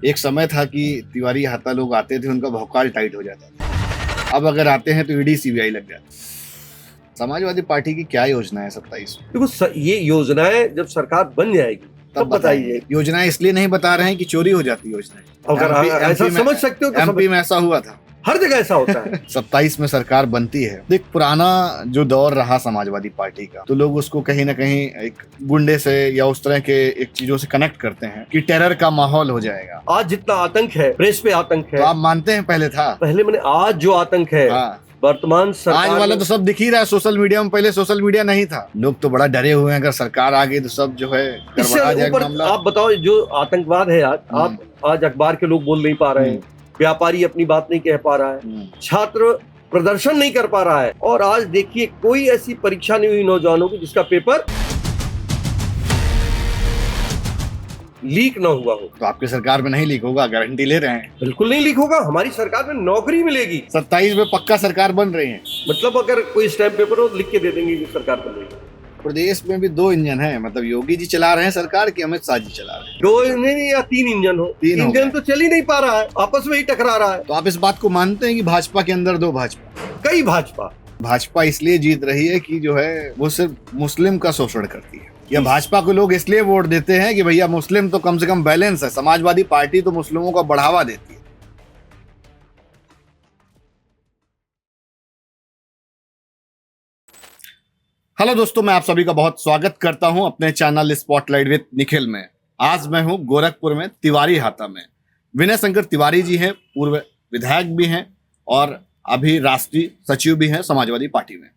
एक समय था कि तिवारी हाता लोग आते थे, उनका भौकाल टाइट हो जाता था। अब अगर आते हैं तो ईडी सीबीआई लग जाती है। समाजवादी पार्टी की क्या योजना है 27 में? देखो ये योजनाएं जब सरकार बन जाएगी तब बताइए। योजनाएं इसलिए नहीं बता रहे हैं कि चोरी हो जाती योजनाएं। अगर ऐसा समझ सकते हो तो एमपी में ऐसा हुआ था, हर जगह ऐसा होता है। 27 में सरकार बनती है। देख, पुराना जो दौर रहा समाजवादी पार्टी का, तो लोग उसको कहीं ना कहीं एक गुंडे से या उस तरह के एक चीजों से कनेक्ट करते हैं कि टेरर का माहौल हो जाएगा। आज जितना आतंक है, प्रेस पे आतंक है, तो आप मानते हैं पहले था? पहले मैंने आज जो आतंक है, वर्तमान सरकार आज वाला तो सब दिख ही रहा है सोशल मीडिया में। पहले सोशल मीडिया नहीं था, लोग तो बड़ा डरे हुए हैं, अगर सरकार आ गई तो सब जो है गड़बड़ा जाएगा मामला। आप बताओ, जो आतंकवाद है आप आज अखबार के लोग बोल नहीं पा रहे हैं, व्यापारी अपनी बात नहीं कह पा रहा है, छात्र प्रदर्शन नहीं कर पा रहा है, और आज देखिए कोई ऐसी परीक्षा नहीं हुई नौजवानों की जिसका पेपर लीक ना हुआ हो। तो आपकी सरकार में नहीं लीक होगा, गारंटी ले रहे हैं? बिल्कुल नहीं लीक होगा। हमारी सरकार में नौकरी मिलेगी। 27 में पक्का सरकार बन रही है। मतलब अगर कोई स्टैम्प पेपर हो लिख के दे देंगे कि सरकार बन रही है। प्रदेश में भी 2 इंजन है, मतलब योगी जी चला रहे हैं सरकार की, अमित शाह जी चला रहे हैं। 2 इंजन या 3 इंजन हो, 3 इंजन तो चल ही नहीं पा रहा है, आपस में ही टकरा रहा है। तो आप इस बात को मानते हैं कि भाजपा के अंदर 2 भाजपा? कई भाजपा इसलिए जीत रही है कि जो है वो सिर्फ मुस्लिम का शोषण करती है, या भाजपा को लोग इसलिए वोट देते हैं कि भैया मुस्लिम तो कम से कम बैलेंस है, समाजवादी पार्टी तो मुस्लिमों को बढ़ावा देती है। हेलो दोस्तों, मैं आप सभी का बहुत स्वागत करता हूं अपने चैनल स्पॉटलाइट विद निखिल में। आज मैं हूं गोरखपुर में तिवारी हाता में। विनय शंकर तिवारी जी हैं, पूर्व विधायक भी हैं और अभी राष्ट्रीय सचिव भी हैं समाजवादी पार्टी में।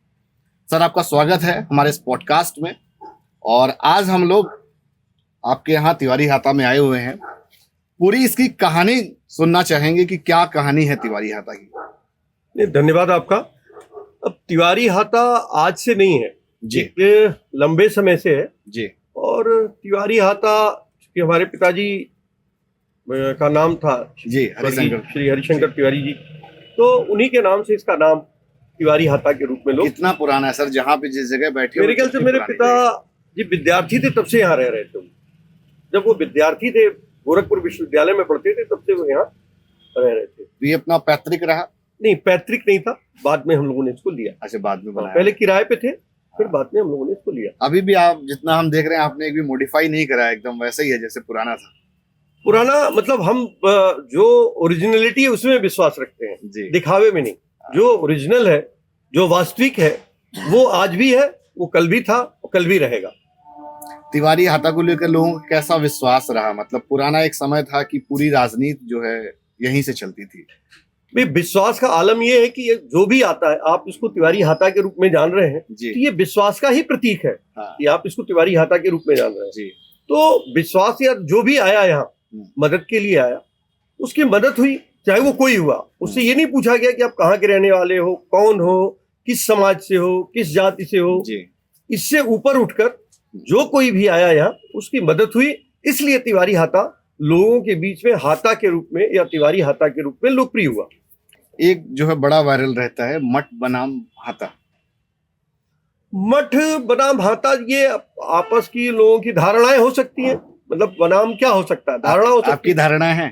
सर, आपका स्वागत है हमारे इस पॉडकास्ट में। और आज हम लोग आपके यहाँ तिवारी हाता में आए हुए हैं। पूरी इसकी कहानी सुनना चाहेंगे कि क्या कहानी है तिवारी हाता की। धन्यवाद आपका। अब तिवारी हाता आज से नहीं है जी, लंबे समय से है जी। और तिवारी हाता कि हमारे पिताजी का नाम था जी, श्री हरिशंकर तिवारी जी, तो उन्हीं के नाम से इसका नाम तिवारी हाता के रूप में लोग। कितना पुराना है सर, जहाँ पे जिस जगह बैठे? मेरे ख्याल से मेरे पिता जी विद्यार्थी थे तब से यहाँ रह रहे थे। जब वो विद्यार्थी थे, गोरखपुर विश्वविद्यालय में पढ़ते थे, तब से वो यहाँ रह रहे थे। तो ये अपना पैतृक रहा? नहीं, पैतृक नहीं था, बाद में हम लोगों ने इसको लिया। अच्छा, बाद में बनाया? पहले किराए पे थे, फिर बाद में हम लोगों ने इसको लिया। अभी भी आप जितना हम देख रहे हैं, आपने एक भी मॉडिफाई नहीं करा, एकदम वैसा ही है जैसे पुराना था। पुराना मतलब हम जो ओरिजिनलिटी है उसमें विश्वास रखते हैं, दिखावे में नहीं। जो ओरिजिनल है, जो वास्तविक है, वो आज भी है, वो कल भी था, वो कल भी रहेगा। तिवारी हाता को लेकर लोगों का कैसा विश्वास रहा? मतलब पुराना एक समय था कि पूरी राजनीति जो है यहीं से चलती थी। विश्वास का आलम ये है कि जो भी आता है, आप इसको तिवारी हाता के रूप में जान रहे हैं, तो ये विश्वास का ही प्रतीक है। कि आप इसको तिवारी हाता के रूप में जान रहे हैं जी। तो विश्वास या जो भी आया यहाँ मदद के लिए आया, उसकी मदद हुई, चाहे वो कोई हुआ। उससे ये नहीं पूछा गया कि आप कहाँ के रहने वाले हो, कौन हो, किस समाज से हो, किस जाति से हो। इससे ऊपर उठकर जो कोई भी आया यहाँ, उसकी मदद हुई। इसलिए तिवारी हाता लोगों के बीच में हाता के रूप में या तिवारी हाता के रूप में लोकप्रिय हुआ। एक जो है बड़ा वायरल रहता है, मठ बनाम हाता। मठ बनाम हाता, ये आपस की लोगों की धारणाएं हो सकती हैं। मतलब बनाम क्या हो सकता है, धारणा हो सकती है। आपकी धारणा है?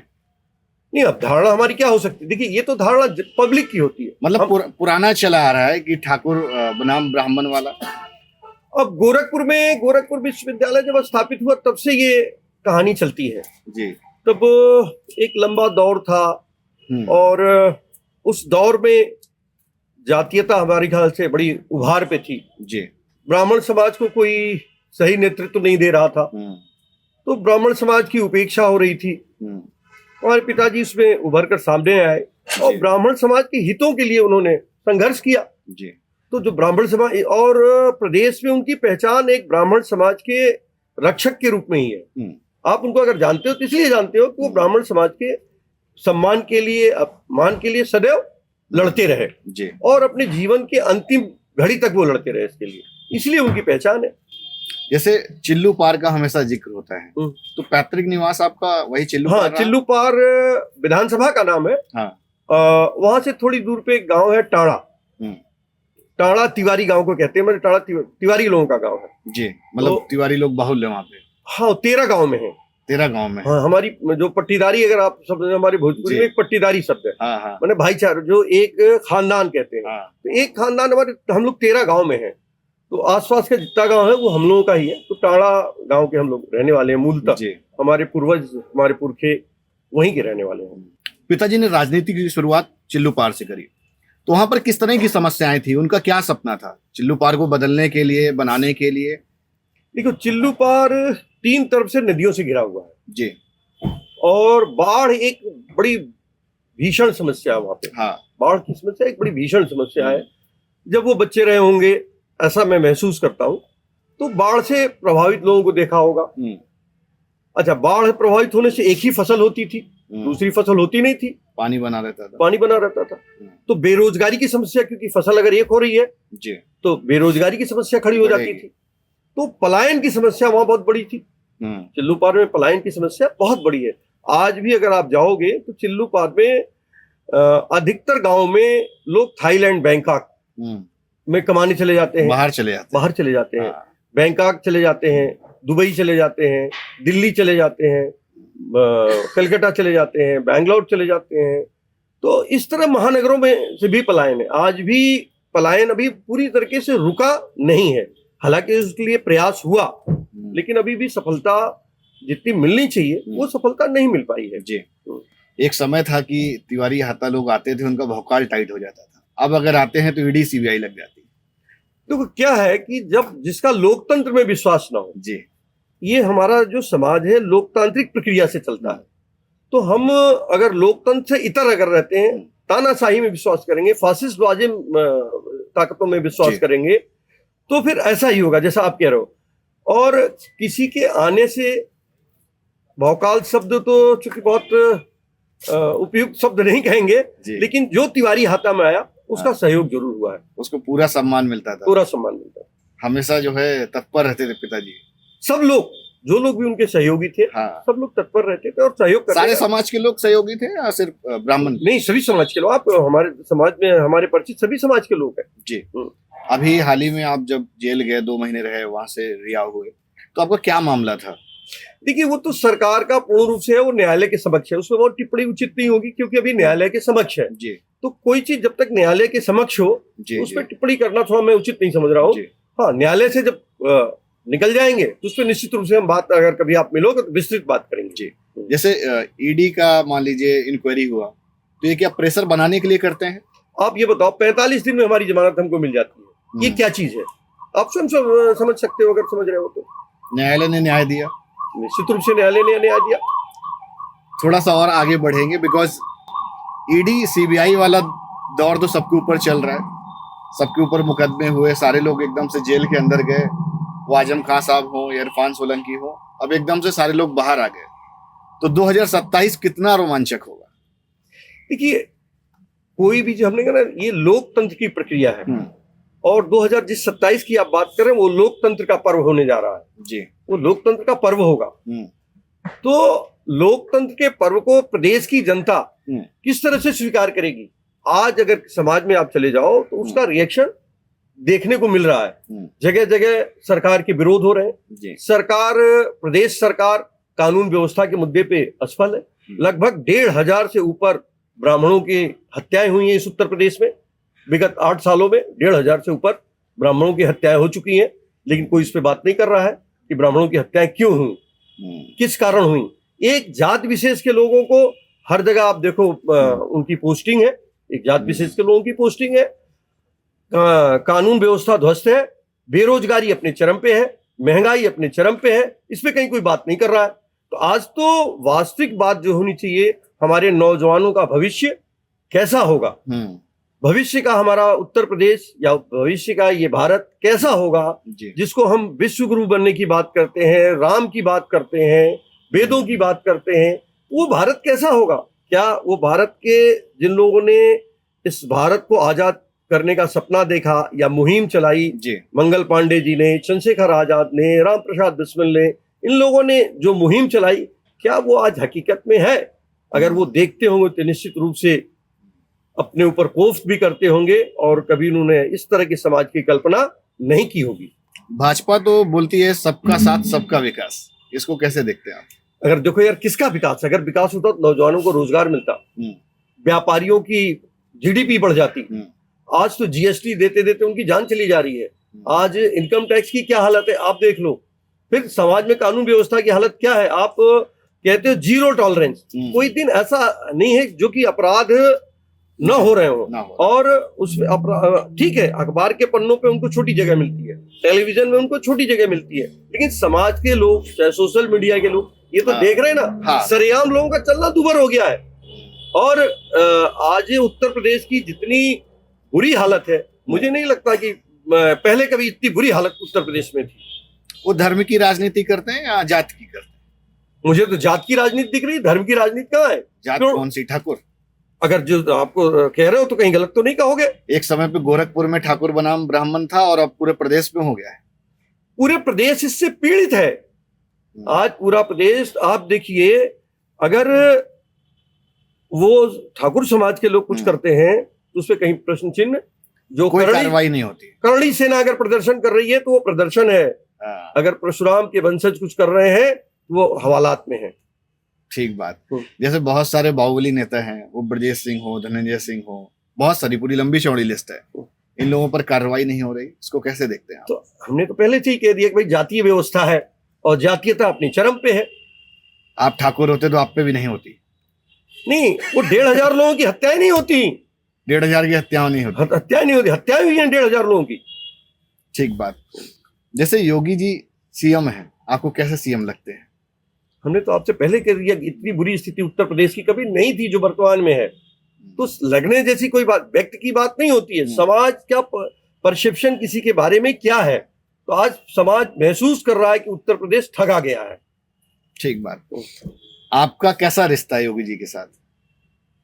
नहीं, अब धारणा हमारी क्या हो सकती है? देखिए, ये तो धारणा पब्लिक की होती है। मतलब पुराना चला आ रहा है कि ठाकुर बनाम ब्राह्मण वाला। अब गोरखपुर विश्वविद्यालय जब स्थापित हुआ तब से ये कहानी चलती है जी। तब एक लंबा दौर था और उस दौर में जातीयता हमारे ख्याल से बड़ी उभार पे थी जी। ब्राह्मण समाज को कोई सही नेतृत्व नहीं दे रहा था, तो ब्राह्मण समाज की उपेक्षा हो रही थी। हमारे पिताजी इसमें उभर कर सामने आए और ब्राह्मण समाज के हितों के लिए उन्होंने संघर्ष किया जी। तो जो ब्राह्मण समाज, और प्रदेश में उनकी पहचान एक ब्राह्मण समाज के रक्षक के रूप में ही है। आप उनको अगर जानते हो तो इसलिए जानते हो कि वो ब्राह्मण समाज के सम्मान के लिए, अपमान के लिए सदैव लड़ते रहे जी। और अपने जीवन के अंतिम घड़ी तक वो लड़ते रहे इसके लिए, इसलिए उनकी पहचान है। जैसे चिल्लू पार का हमेशा जिक्र होता है, तो पैतृक निवास आपका वही चिल्लू पार? हाँ, चिल्लू पार विधानसभा का नाम है। हाँ। वहां से थोड़ी दूर पे एक गांव है टाड़ा। टाड़ा तिवारी गांव को कहते हैं। मतलब टाड़ा तिवारी लोगों का गांव है जी। मतलब तो, तिवारी लोग बाहुल्य वहां पे? हाँ, 13 गांव में है। 13 गांव में। हाँ, हमारी जो पट्टीदारी, अगर आप शब्द, हमारे भोजपुरी जी। में एक पट्टीदारी शब्द है, हाँ हाँ मैंने भाईचारा, जो एक खानदान कहते हैं। हाँ। तो एक खानदान हमारे, हम लोग 13 गांव में हैं, तो आसपास का जितना गांव है वो हम लोगों का ही है। तो टाड़ा गांव के हम लोग रहने वाले हैं मूलतः। जी। हमारे पूर्वज, हमारे पुरखे वहीं के रहने वाले हैं। पिताजी ने राजनीति की शुरुआत चिल्लू पार से करी, तो वहां पर किस तरह की समस्याएं थी, उनका क्या सपना था चिल्लू पार को बदलने के लिए, बनाने के लिए? देखो, चिल्लू पार 3 तरफ से नदियों से घिरा हुआ है जी। और बाढ़ एक बड़ी भीषण समस्या है वहां पे। हाँ। बाढ़ की समस्या एक बड़ी भीषण समस्या है। जब वो बच्चे रहे होंगे, ऐसा मैं महसूस करता हूँ, तो बाढ़ से प्रभावित लोगों को देखा होगा। अच्छा, बाढ़ प्रभावित होने से एक ही फसल होती थी, दूसरी फसल होती नहीं थी, पानी बना रहता था। पानी बना रहता था। तो बेरोजगारी की समस्या, क्योंकि फसल अगर एक हो रही है जी, तो बेरोजगारी की समस्या खड़ी हो जाती थी। तो पलायन की समस्या वहां बहुत बड़ी थी। चिल्लू पार में पलायन की समस्या बहुत बड़ी है। आज भी अगर आप जाओगे तो चिल्लू पार में अधिकतर गांव में लोग थाईलैंड, बैंकॉक में कमाने चले जाते हैं, बाहर चले जाते हैं। बैंकॉक चले जाते हैं, दुबई चले जाते हैं, दिल्ली चले जाते हैं, कलकत्ता चले जाते हैं, बैंगलोर चले जाते हैं। तो इस तरह महानगरों में से भी पलायन है। आज भी पलायन अभी पूरी तरीके से रुका नहीं है, हालांकि उसके लिए प्रयास हुआ, लेकिन अभी भी सफलता जितनी मिलनी चाहिए वो सफलता नहीं मिल पाई है। जी। एक समय था कि तिवारी हाता लोग आते थे, उनका भौकाल टाइट हो जाता था। अब अगर आते हैं तो ईडी सीबीआई लग जाती है। तो क्या है कि जब जिसका लोकतंत्र में विश्वास ना हो, जी, ये हमारा जो समाज है लोकतांत्रिक प्रक्रिया से चलता है, तो हम अगर लोकतंत्र से इतर अगर रहते हैं, तानाशाही में विश्वास करेंगे, फासिस्ट वाजिम ताकतों में विश्वास करेंगे, तो फिर ऐसा ही होगा जैसा आप कह रहे हो। और किसी के आने से, भौकाल शब्द तो चूंकि बहुत उपयुक्त शब्द नहीं कहेंगे, लेकिन जो तिवारी हाता में आया उसका सहयोग जरूर हुआ है, उसको पूरा सम्मान मिलता था। पूरा सम्मान मिलता था। हमेशा जो है तत्पर रहते थे पिताजी। सब लोग, जो लोग भी उनके सहयोगी थे, सब लोग तत्पर रहते थे और सहयोग करते थे। सारे समाज के लोग सहयोगी थे या सिर्फ ब्राह्मण? नहीं, सभी समाज के लोग। आप हमारे समाज में, हमारे परिचित सभी समाज के लोग हैं। जी। अभी हाल ही में आप जब जेल गए, 2 महीने रहे, वहां से रिहा हुए, तो आपका क्या मामला था? देखिए, वो तो सरकार का पूर्ण रूप से है, वो न्यायालय के समक्ष है, उसमें बहुत टिप्पणी उचित नहीं होगी, क्योंकि अभी न्यायालय के समक्ष है। जी। तो कोई चीज जब तक न्यायालय के समक्ष हो, उस पर टिप्पणी करना थोड़ा मैं उचित नहीं समझ रहा हूँ। हाँ, न्यायालय से जब निकल जाएंगे तो उस पर निश्चित रूप से हम बात, अगर कभी आप मिलोगे तो विस्तृत बात करेंगे। जी। जैसे ईडी का मान लीजिए इंक्वायरी हुआ, तो ये क्या प्रेशर बनाने के लिए करते हैं? आप ये बताओ, 45 दिन में हमारी जमानत हमको मिल जाती है, ये क्या चीज है? आप स्वयं समझ सकते हो, अगर समझ रहे हो तो। न्यायालय ने न्याय दिया, निश्चित रूप से न्यायालय ने न्याय दिया। थोड़ा सा और आगे बढ़ेंगे, बिकॉज ईडी सीबीआई वाला दौर तो सबके ऊपर चल रहा है, सबके ऊपर मुकदमे हुए, सारे लोग एकदम से जेल के अंदर गए, वो आजम खान साहब हो, इरफान सोलंकी हो, अब एकदम से सारे लोग बाहर आ गए। तो 2027 कितना रोमांचक होगा? देखिए, कोई भी, जो हमने कहा ना, ये लोकतंत्र की प्रक्रिया है, और 2027 की आप बात करें, वो लोकतंत्र का पर्व होने जा रहा है। जी। वो लोकतंत्र का पर्व होगा। तो लोकतंत्र के पर्व को प्रदेश की जनता किस तरह से स्वीकार करेगी? आज अगर समाज में आप चले जाओ तो उसका रिएक्शन देखने को मिल रहा है। जगह जगह सरकार के विरोध हो रहे हैं। सरकार, प्रदेश सरकार कानून व्यवस्था के मुद्दे पे असफल है। लगभग 1,500 से ऊपर ब्राह्मणों की हत्याएं हुई हैं इस उत्तर प्रदेश में। विगत 8 सालों में 1,500 से ऊपर ब्राह्मणों की हत्याएं हो चुकी हैं, लेकिन कोई इस पे बात नहीं कर रहा है कि ब्राह्मणों की हत्याएं क्यों हुई, किस कारण हुई। एक जात विशेष के लोगों को हर जगह आप देखो उनकी पोस्टिंग है, एक जात विशेष के लोगों की पोस्टिंग है। कानून व्यवस्था ध्वस्त है, बेरोजगारी अपने चरम पे है, महंगाई अपने चरम पे है, इस पे कहीं कोई बात नहीं कर रहा है। तो आज तो वास्तविक बात जो होनी चाहिए, हमारे नौजवानों का भविष्य कैसा होगा, भविष्य का हमारा उत्तर प्रदेश या भविष्य का ये भारत कैसा होगा, जिसको हम विश्व गुरु बनने की बात करते हैं, राम की बात करते हैं, वेदों की बात करते हैं, वो भारत कैसा होगा? क्या वो भारत के, जिन लोगों ने इस भारत को आजाद करने का सपना देखा या मुहिम चलाई, मंगल पांडे जी ने, चंद्रशेखर आजाद ने, राम प्रसाद बिस्मिल ने, इन लोगों ने जो मुहिम चलाई, क्या वो आज हकीकत में है? अगर वो देखते होंगे तो निश्चित रूप से अपने ऊपर कोफ्त भी करते होंगे, और कभी उन्होंने इस तरह के समाज की कल्पना नहीं की होगी। भाजपा तो बोलती है सबका साथ सबका विकास, इसको कैसे देखते हैं आप? अगर देखो यार, किसका विकास? अगर विकास होता तो नौजवानों को रोजगार मिलता, व्यापारियों की जीडीपी बढ़ जाती। आज तो जीएसटी देते देते उनकी जान चली जा रही है। आज इनकम टैक्स की क्या हालत है आप देख लो। फिर समाज में कानून व्यवस्था की हालत क्या है? आप कहते हो जीरो टॉलरेंस। कोई दिन ऐसा नहीं है जो कि अपराध न हो रहे हो। और उसमें ठीक है, अखबार के पन्नों पे उनको छोटी जगह मिलती है, टेलीविजन में उनको छोटी जगह मिलती है, लेकिन समाज के लोग, चाहे सोशल मीडिया के लोग, ये तो देख रहे हैं ना, सरेआम लोगों का चलना दूभर हो गया है। और आज उत्तर प्रदेश की जितनी बुरी हालत है, मुझे नहीं लगता कि पहले कभी इतनी बुरी हालत उत्तर प्रदेश में थी। वो धर्म की राजनीति करते हैं या जात की करते हैं? मुझे तो जात की राजनीति दिख रही है, धर्म की राजनीति कहाँ है? जात कौन सी? ठाकुर? अगर जो आपको कह रहे हो तो कहीं गलत तो नहीं कहोगे। एक समय पे गोरखपुर में ठाकुर बनाम ब्राह्मण था और अब पूरे प्रदेश में हो गया है। पूरे प्रदेश इससे पीड़ित है। आज पूरा प्रदेश आप देखिए, अगर वो ठाकुर समाज के लोग कुछ करते हैं तो उसपे कहीं प्रश्न चिन्ह। जो कोई कार्रवाई नहीं होती। करणी सेना अगर प्रदर्शन कर रही है तो वो प्रदर्शन है। अगर परशुराम के वंशज कुछ कर रहे हैं तो वो हवालात में है। ठीक बात। जैसे बहुत सारे बाहुबली नेता हैं, वो ब्रजेश सिंह हो, धनंजय सिंह हो, बहुत सारी पूरी लंबी चौड़ी लिस्ट है, इन लोगों पर कार्रवाई नहीं हो रही, इसको कैसे देखते हैं? तो हमने तो पहले से ही कह दिया कि भाई जातीय व्यवस्था है और जातीयता अपनी चरम पे है। आप ठाकुर होते तो आप पे भी नहीं होती? नहीं, वो 1,500 लोगों की हत्याएं नहीं होती। 1,500 की हत्याएं नहीं होती? हत्याएं नहीं होती, हत्याएं हुई हैं 1,500 लोगों की। ठीक बात। जैसे योगी जी सीएम हैं, आपको कैसे सीएम लगते हैं? हमने तो आपसे पहले कह दिया कि इतनी बुरी स्थिति उत्तर प्रदेश की कभी नहीं थी जो वर्तमान में है। तो लगने जैसी कोई बात, व्यक्ति की बात नहीं होती है। समाज क्या परसेप्शन किसी के बारे में क्या है, तो आज समाज महसूस कर रहा है कि उत्तर प्रदेश ठगा गया है। ठीक बात। आपका कैसा रिश्ता है योगी जी के साथ?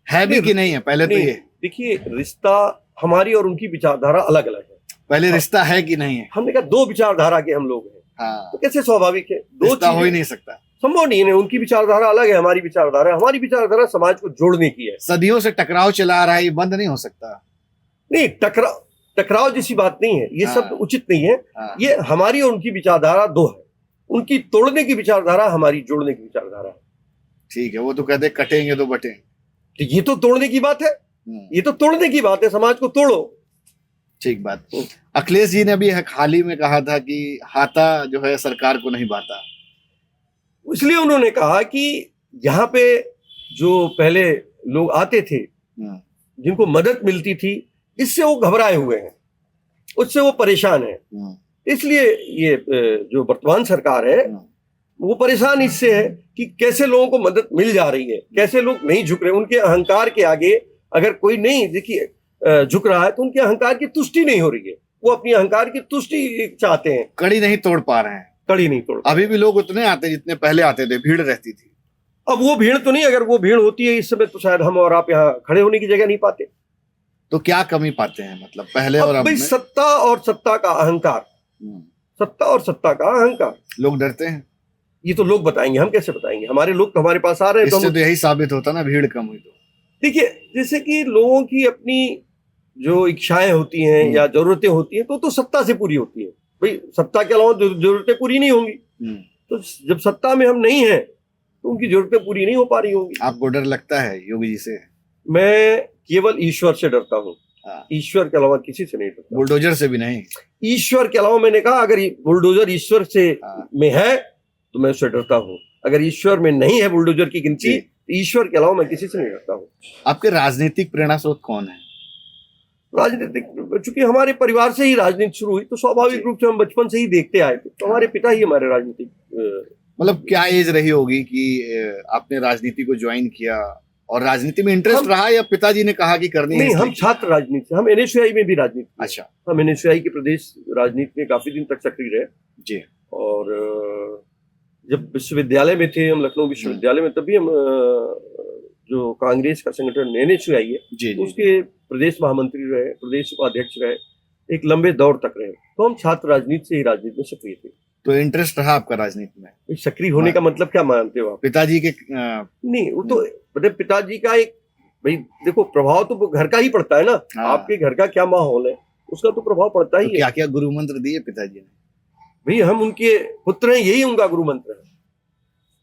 है भी कि नहीं है? पहले तो ये देखिए, रिश्ता हमारी और उनकी विचारधारा अलग अलग है। पहले रिश्ता है कि नहीं है? हमने कहा दो विचारधारा के हम लोग हैं। हाँ। तो कैसे स्वाभाविक है? दो रिश्ता हो ही नहीं सकता, संभव नहीं है। उनकी विचारधारा अलग है, हमारी विचारधारा। हमारी विचारधारा समाज को जोड़ने की है। सदियों से टकराव चला रहा है, ये बंद नहीं हो सकता। नहीं, टकराव जैसी बात नहीं है, ये सब उचित नहीं है। ये हमारी और उनकी विचारधारा दो है। उनकी तोड़ने की विचारधारा, हमारी जोड़ने की विचारधारा है। ठीक है, वो तो कहते कटेंगे तो बटेंगे, तो ये तो तोड़ने की बात है। ये तो तोड़ने की बात है, समाज को तोड़ो। ठीक बात। अखिलेश जी ने अभी हाल ही में कहा था कि हाथा जो है सरकार को नहीं भाता, इसलिए उन्होंने कहा कि यहाँ पे जो पहले लोग आते थे, जिनको मदद मिलती थी, इससे वो घबराए हुए हैं, उससे वो परेशान है। इसलिए ये जो वर्तमान सरकार है वो परेशान इससे है कि कैसे लोगों को मदद मिल जा रही है, कैसे लोग नहीं झुक रहे। उनके अहंकार के आगे अगर कोई नहीं देखिए झुक रहा है तो उनके अहंकार की तुष्टि नहीं हो रही है। वो अपनी अहंकार की तुष्टि चाहते हैं, कड़ी नहीं तोड़ पा रहे हैं। कड़ी नहीं तोड़। अभी भी लोग उतने आते जितने पहले आते थे, भीड़ रहती थी। अब वो भीड़ तो नहीं, अगर वो भीड़ होती है इस समय तो शायद हम और आप यहाँ खड़े होने की जगह नहीं पाते। तो क्या कमी पाते हैं मतलब पहले और अब में? सत्ता और सत्ता का अहंकार, सत्ता और सत्ता का अहंकार। लोग डरते हैं। ये तो लोग बताएंगे, हम कैसे बताएंगे? हमारे लोग तो हमारे पास आ रहे हैं। इससे तो यही साबित होता ना, भीड़ कम हुई तो। देखिए, जैसे कि लोगों की अपनी जो इच्छाएं होती हैं या जरूरतें होती हैं तो सत्ता से पूरी होती है। भाई सत्ता के अलावा जरूरतें पूरी नहीं होंगी। तो जब सत्ता में हम नहीं हैं तो उनकी जरूरतें पूरी नहीं हो पा रही होंगी। आपको डर लगता है योगी जी से? मैं केवल ईश्वर से डरता हूँ। ईश्वर के अलावा किसी से नहीं डरता। बुलडोजर से भी नहीं? ईश्वर के अलावा, मैंने कहा, अगर बुलडोजर ईश्वर से में है तो मैं उससे डरता हूँ। अगर ईश्वर में नहीं है बुलडोजर की गिनती, तो ईश्वर के अलावा मैं किसी से नहीं डरता हूँ। आपके राजनीतिक प्रेरणा स्रोत कौन है? राजनीतिक, चूंकि हमारे परिवार से ही राजनीति शुरू हुई तो स्वाभाविक रूप से हम बचपन से ही देखते आए थे। तो हमारे पिता ही हमारे राजनीतिक, मतलब क्या एज रही होगी कि आपने राजनीति को ज्वाइन किया और राजनीति में इंटरेस्ट रहा, या पिताजी ने कहा कि करनी है? नहीं, हम छात्र राजनीति, हम एनएसयूआई में भी राजनीति। अच्छा। हम एनएसयूआई के प्रदेश राजनीति में काफी दिन तक सक्रिय रहे जी। और जब विश्वविद्यालय में थे, हम लखनऊ विश्वविद्यालय में, तभी हम जो कांग्रेस का संगठन एनएसयूआई है उसके प्रदेश महामंत्री रहे, प्रदेश उपाध्यक्ष रहे, एक लंबे दौर तक रहे। तो हम छात्र राजनीति से ही राजनीति में सक्रिय थे। तो इंटरेस्ट रहा आपका राजनीति में? सक्रिय होने का मतलब क्या मानते हो आप? पिताजी के नहीं, वो तो मतलब पिताजी का एक, भाई देखो, प्रभाव तो घर का ही पड़ता है ना। आपके घर का क्या माहौल है उसका तो प्रभाव पड़ता ही है। क्या क्या गुरु मंत्र दिए पिताजी ने? भाई हम उनके पुत्र हैं, यही उनका गुरु मंत्र है।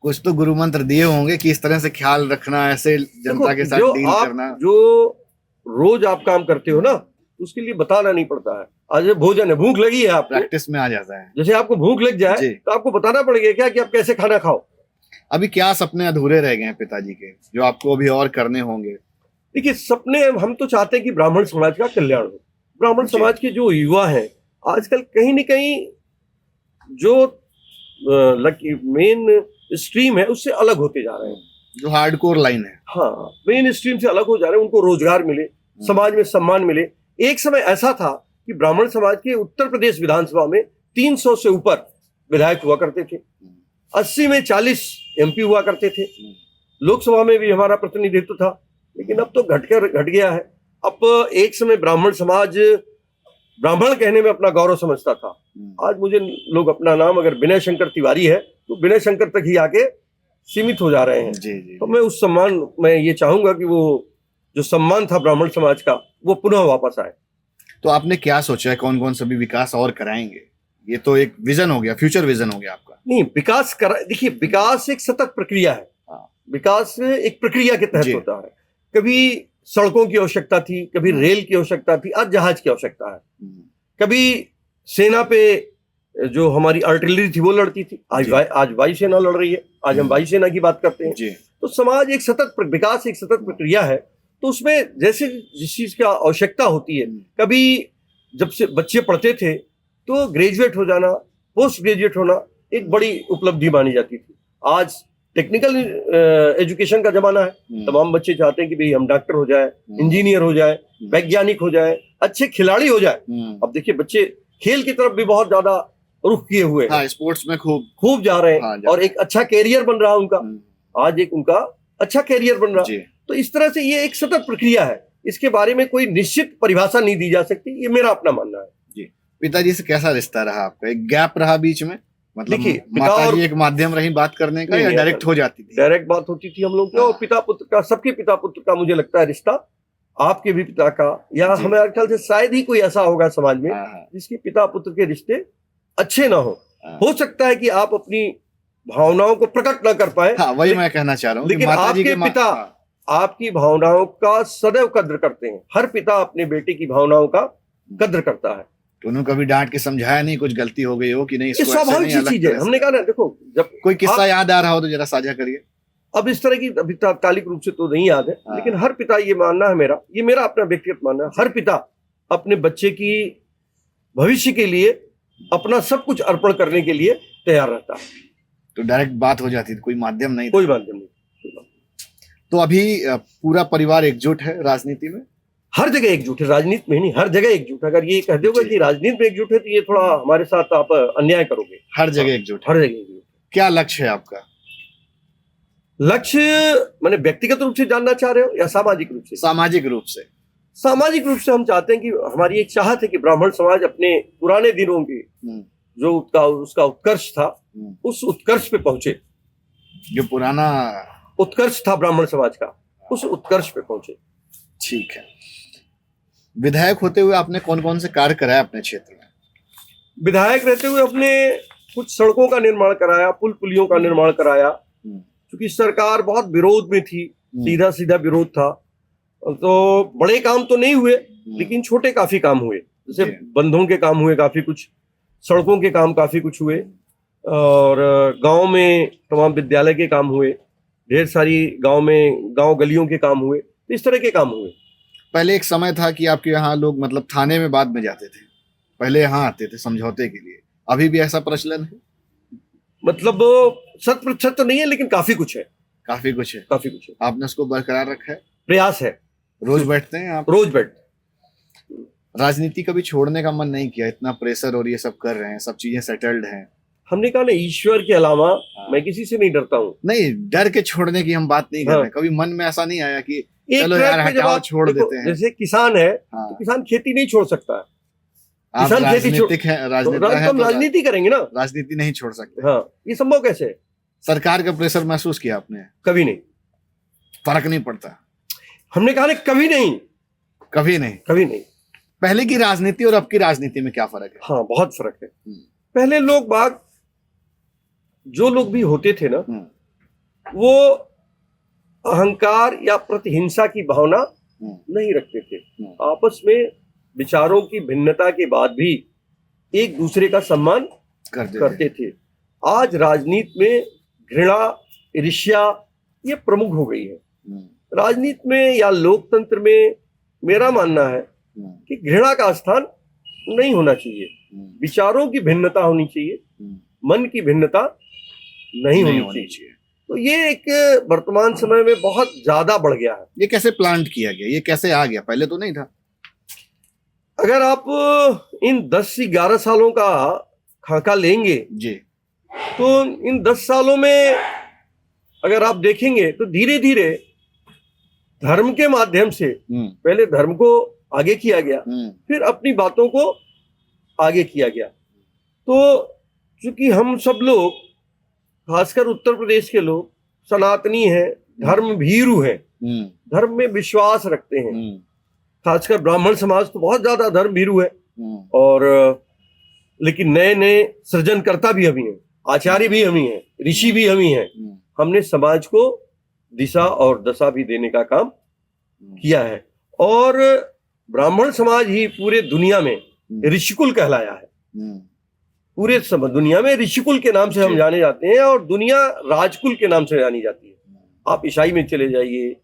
कुछ तो गुरु मंत्र दिए होंगे कि इस तरह से ख्याल रखना, ऐसे जनता के साथ डील करना। जो रोज आप काम करते हो ना, उसके लिए बताना नहीं पड़ता है। आज भोजन है, भूख लगी है, आप प्रैक्टिस में आ जाता है। जैसे आपको भूख लग जाए तो आपको बताना पड़ेगा क्या कि आप कैसे खाना खाओ। अभी क्या सपने अधूरे रह गए हैं पिताजी के, जो आपको अभी और करने होंगे? देखिए, सपने हम तो चाहते हैं कि ब्राह्मण समाज का कल्याण हो। ब्राह्मण समाज के जो युवा हैं आजकल कहीं न कहीं जो मेन स्ट्रीम है उससे अलग होते जा रहे हैं, जो हार्डकोर लाइन है। हाँ, मेन स्ट्रीम से अलग हो जा रहे हैं। उनको रोजगार मिले, समाज में सम्मान मिले। एक समय ऐसा था कि ब्राह्मण समाज के उत्तर प्रदेश विधानसभा में 300 से ऊपर विधायक हुआ करते थे, 80 में 40 MP हुआ करते थे, लोकसभा में भी हमारा प्रतिनिधित्व था। लेकिन अब तो घट गया है। अब एक समय ब्राह्मण समाज ब्राह्मण कहने में अपना गौरव समझता था। आज मुझे लोग अपना नाम अगर विनय शंकर तिवारी है तो विनय शंकर तक ही आके सीमित हो जा रहे हैं। जी। तो मैं उस सम्मान, मैं ये चाहूंगा कि वो जो सम्मान था ब्राह्मण समाज का वो पुनः वापस आए। तो आपने क्या सोचा है, कौन कौन सभी विकास और कराएंगे? ये तो एक विजन हो गया, फ्यूचर विजन हो गया आपका। नहीं, विकास देखिए, विकास एक सतत प्रक्रिया है। विकास एक प्रक्रिया के तहत होता है। कभी सड़कों की आवश्यकता थी, कभी रेल की आवश्यकता थी, आज जहाज की आवश्यकता है। कभी सेना पे जो हमारी आर्टिलरी थी वो लड़ती थी, आज वायुसेना लड़ रही है। आज हम वायुसेना की बात करते हैं। तो समाज एक सतत विकास एक सतत प्रक्रिया है। तो उसमें जैसे जिस चीज की आवश्यकता होती है, कभी जब से बच्चे पढ़ते थे तो ग्रेजुएट हो जाना, पोस्ट ग्रेजुएट होना एक बड़ी उपलब्धि मानी जाती थी। आज टेक्निकल एजुकेशन का जमाना है। तमाम बच्चे चाहते हैं कि भाई हम डॉक्टर हो जाए, इंजीनियर हो जाए, वैज्ञानिक हो जाए, अच्छे खिलाड़ी हो जाए। अब देखिए, बच्चे खेल की तरफ भी बहुत ज्यादा रुख किए हुए हैं। स्पोर्ट्स में खूब जा रहे हैं। और एक अच्छा कैरियर बन रहा है उनका। आज एक उनका अच्छा कैरियर बन रहा है। तो इस तरह से ये एक सतत प्रक्रिया है। इसके बारे में कोई निश्चित परिभाषा नहीं दी जा सकती, ये मेरा अपना मानना है। जी। पिताजी से कैसा रिश्ता रहा आपका? एक गैप रहा बीच में, मतलब देखिए, माताजी एक माध्यम रही बात करने का, या डायरेक्ट हो जाती थी? डायरेक्ट बात होती थी हम लोग की। और पिता पुत्र का, सबके पिता पुत्र का मुझे लगता है रिश्ता, आपके भी पिता का, या हमारे ख्याल से शायद ही कोई ऐसा होगा समाज में जिसके पिता पुत्र के रिश्ते अच्छे ना हो सकता है कि आप अपनी भावनाओं को प्रकट ना कर पाए। वही मैं कहना चाह रहा हूँ। लेकिन आपके पिता आपकी भावनाओं का सदैव कद्र करते हैं। हर पिता अपने बेटे की भावनाओं का कद्र करता है। तो उन्होंने कभी डांट के समझाया नहीं, कुछ गलती हो गई हो कि नहीं? स्वाभाविक सी चीज है। हमने कहा ना, देखो, जब कोई किस्सा याद आ रहा हो तो जरा साझा करिए। अब इस तरह की अभी तात्कालिक रूप से तो नहीं याद है, लेकिन हर पिता, ये मानना है मेरा, ये मेरा अपना व्यक्तिगत मानना है, हर पिता अपने बच्चे की भविष्य के लिए अपना सब कुछ अर्पण करने के लिए तैयार रहता है। तो डायरेक्ट बात हो जाती थी, कोई माध्यम नहीं? कोई माध्यम नहीं। तो अभी पूरा परिवार एकजुट है राजनीति में? हर जगह एकजुट है, राजनीति में नहीं, हर जगह एकजुट। अगर ये कह दोगे कि राजनीति में एकजुट है तो ये थोड़ा हमारे साथ आप अन्याय करोगे। हर जगह एकजुट, हर जगह एकजुट। क्या लक्ष्य है आपका? लक्ष्य मैंने व्यक्तिगत रूप से जानना चाह रहे हो या सामाजिक रूप से? सामाजिक रूप से। सामाजिक रूप से हम चाहते हैं कि हमारी एक चाहत है कि ब्राह्मण समाज अपने पुराने दिनों की जो उसका उत्कर्ष था, उस उत्कर्ष पे पहुंचे। जो पुराना उत्कर्ष था ब्राह्मण समाज का, उस उत्कर्ष पे पहुंचे। ठीक है। विधायक होते हुए आपने कौन कौन से कार्य कराया अपने क्षेत्र में? विधायक रहते हुए अपने कुछ सड़कों का निर्माण कराया, पुल पुलियों का निर्माण कराया। क्योंकि सरकार बहुत विरोध में थी, सीधा सीधा विरोध था, तो बड़े काम तो नहीं हुए, लेकिन छोटे काफी काम हुए। जैसे बंधों के काम हुए काफी कुछ, सड़कों के काम काफी कुछ हुए, और गांव में तमाम विद्यालय के काम हुए, ढेर सारी गांव में गांव गलियों के काम हुए। तो इस तरह के काम हुए। पहले एक समय था कि आपके यहाँ लोग मतलब थाने में बाद में जाते थे, पहले यहाँ आते थे समझौते के लिए। अभी भी ऐसा प्रचलन है? मतलब 100% तो नहीं है, लेकिन काफी कुछ है। काफी कुछ है। काफी कुछ है। आपने उसको बरकरार रखा है? प्रयास है। रोज बैठते हैं आप? रोज बैठते। राजनीति कभी छोड़ने का मन नहीं किया? इतना प्रेशर और ये सब कर रहे हैं, सब चीजें सेटल्ड हैं। हमने कहा ना, ईश्वर के अलावा मैं किसी से नहीं डरता हूँ। नहीं, डर के छोड़ने की हम बात नहीं कर रहे। कभी मन में ऐसा नहीं आया कि चलो यार हटाओ, छोड़ देते हैं? जैसे किसान है तो किसान खेती नहीं छोड़ सकता है। आप राजनीतिक हैं, राजनीति करेंगे ना, राजनीति नहीं छोड़ सकते। हाँ, ये संभव कैसे है? सरकार का प्रेशर महसूस किया आपने? कभी नहीं। फर्क नहीं पड़ता? हमने कहा कभी नहीं। कभी नहीं? कभी नहीं। पहले की राजनीति और अब की राजनीति में क्या फर्क है? हाँ, बहुत फर्क है। पहले लोग बाग, जो लोग भी होते थे ना, वो अहंकार या प्रतिहिंसा की भावना नहीं रखते थे। आपस में विचारों की भिन्नता के बाद भी एक दूसरे का सम्मान करते थे। आज राजनीति में घृणा, ईर्ष्या ये प्रमुख हो गई है। राजनीति में या लोकतंत्र में मेरा मानना है कि घृणा का स्थान नहीं होना चाहिए। विचारों की भिन्नता होनी चाहिए, मन की भिन्नता नहीं होनी चाहिए। तो ये एक वर्तमान समय में बहुत ज्यादा बढ़ गया है। ये कैसे प्लांट किया गया, ये कैसे आ गया, पहले तो नहीं था? अगर आप इन 10 से 11 सालों का खाका लेंगे जी, तो इन 10 सालों में अगर आप देखेंगे तो धीरे धीरे धर्म के माध्यम से पहले धर्म को आगे किया गया, फिर अपनी बातों को आगे किया गया। तो चूंकि हम सब लोग, खासकर उत्तर प्रदेश के लोग सनातनी हैं, धर्म भीरु हैं, धर्म में विश्वास रखते हैं। खासकर ब्राह्मण समाज तो बहुत ज्यादा धर्म भीरु है। और लेकिन नए नए सृजनकर्ता भी हम ही हैं, आचार्य भी हम ही हैं, ऋषि भी हम ही हैं। हमने समाज को दिशा और दशा भी देने का काम किया है। और ब्राह्मण समाज ही पूरे दुनिया में ऋषिकुल कहलाया है। पूरे दुनिया में ऋषिकुल के नाम से हम जाने जाते हैं और दुनिया राजकुल के नाम से जानी जाती है। आप ईसाई में चले जाइए,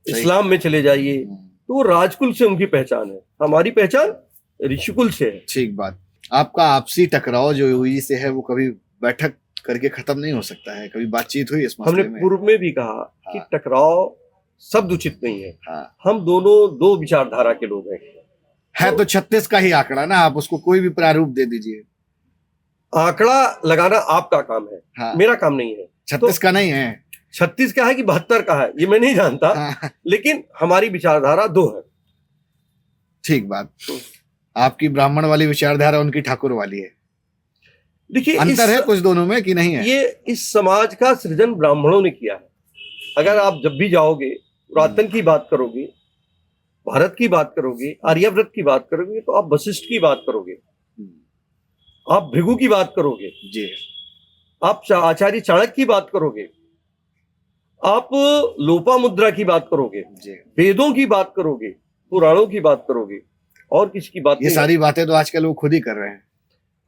इस्लाम में चले जाइए, तो राजकुल से उनकी पहचान है। हमारी पहचान ऋषिकुल से है। ठीक बात। आपका आपसी टकराव जो हुई से है वो कभी बैठक करके खत्म नहीं हो सकता है? कभी बातचीत हुई इस मसले में? हमने पूर्व में भी कहा कि टकराव शब्द उचित नहीं है। हम दोनों दो विचारधारा के लोग हैं। तो 36 का ही आंकड़ा ना, आप उसको कोई भी प्रारूप दे दीजिए। आंकड़ा लगाना आपका काम है, मेरा काम नहीं है। 36 का नहीं है, 36 का है कि 72 का है ये मैं नहीं जानता। लेकिन हमारी विचारधारा 2 है। ठीक बात। आपकी ब्राह्मण वाली विचारधारा उनकी ठाकुर वाली है। देखिए अंतर है कुछ दोनों में कि नहीं है? ये इस समाज का सृजन ब्राह्मणों ने किया है। अगर आप जब भी जाओगे, पुरातन की बात करोगे, भारत की बात करोगे, आर्यव्रत की बात करोगे, तो आप वशिष्ठ की बात करोगे, आप भृगु की बात करोगे जी, आप आचार्य चाणक्य की बात करोगे, आप लोपामुद्रा की बात करोगे, वेदों की बात करोगे, पुराणों की बात करोगे, और किसकी बात? ये सारी बातें तो आजकल वो खुद ही कर रहे हैं।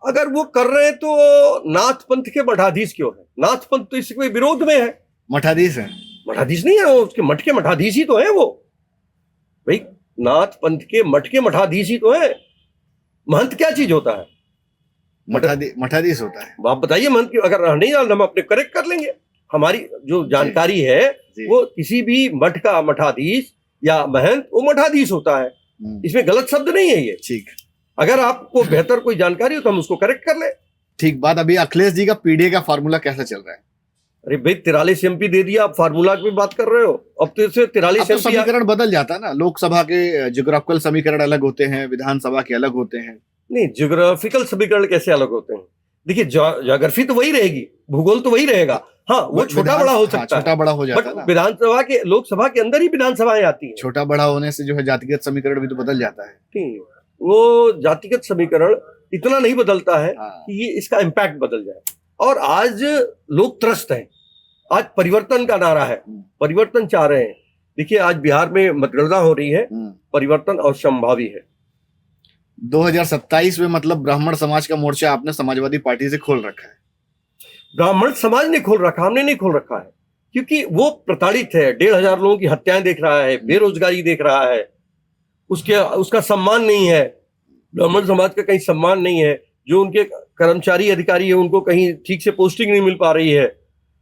अगर वो कर रहे हैं तो नाथ पंथ के मठाधीश क्यों है? नाथ पंथ तो इसके विरोध में है। मठाधीश है? मठाधीश नहीं है वो, उसके मठ के मठाधीश ही तो है वो। भाई नाथ पंथ के मठ के मठाधीश ही तो है। महंत क्या चीज होता है? मठाधीश होता है। आप बताइए महंत की, अगर नहीं जानते हम अपने करेक्ट कर लेंगे। हमारी जो जानकारी है वो किसी भी मठ का मठाधीश या महंत वो मठाधीश होता है। इसमें गलत शब्द नहीं है ये। ठीक। अगर आपको बेहतर कोई जानकारी हो तो हम उसको करेक्ट कर ले। ठीक बात। अभी अखिलेश जी का पीडीए का फार्मूला कैसा चल रहा है? अरे भाई 43 एमपी दे दिया, आप फार्मूला की बात कर रहे हो। अब तो 43 एमपी समीकरण बदल जाता है ना। लोकसभा के ज्योग्राफिकल समीकरण अलग होते हैं, विधानसभा के अलग होते हैं। नहीं, ज्योग्राफिकल समीकरण कैसे अलग होते हैं? देखिए ज्योग्राफी तो वही रहेगी, भूगोल तो वही रहेगा। हाँ, वो छोटा बड़ा हो सकता है, छोटा बड़ा हो जाता है। बट विधानसभा के, लोकसभा के अंदर ही विधानसभाएं आती हैं। छोटा बड़ा होने से जो है जातिगत समीकरण भी तो बदल जाता है। ठीक, वो जातिगत समीकरण इतना नहीं बदलता है कि ये इसका इम्पैक्ट बदल जाए। और आज लोग त्रस्त हैं, आज परिवर्तन का नारा है, परिवर्तन चाह रहे हैं। देखिए आज बिहार में मतगणना हो रही है, परिवर्तन और संभावी है। 2027 में मतलब ब्राह्मण समाज का मोर्चा आपने समाजवादी पार्टी से खोल रखा है? ब्राह्मण समाज ने खोल रखा, हमने नहीं खोल रखा है, क्योंकि वो प्रताड़ित है। 1500 लोगों की हत्याएं देख रहा है, बेरोजगारी देख रहा है, उसका सम्मान नहीं है। ब्राह्मण समाज का कहीं सम्मान नहीं है। जो उनके कर्मचारी अधिकारी है उनको कहीं ठीक से पोस्टिंग नहीं मिल पा रही है।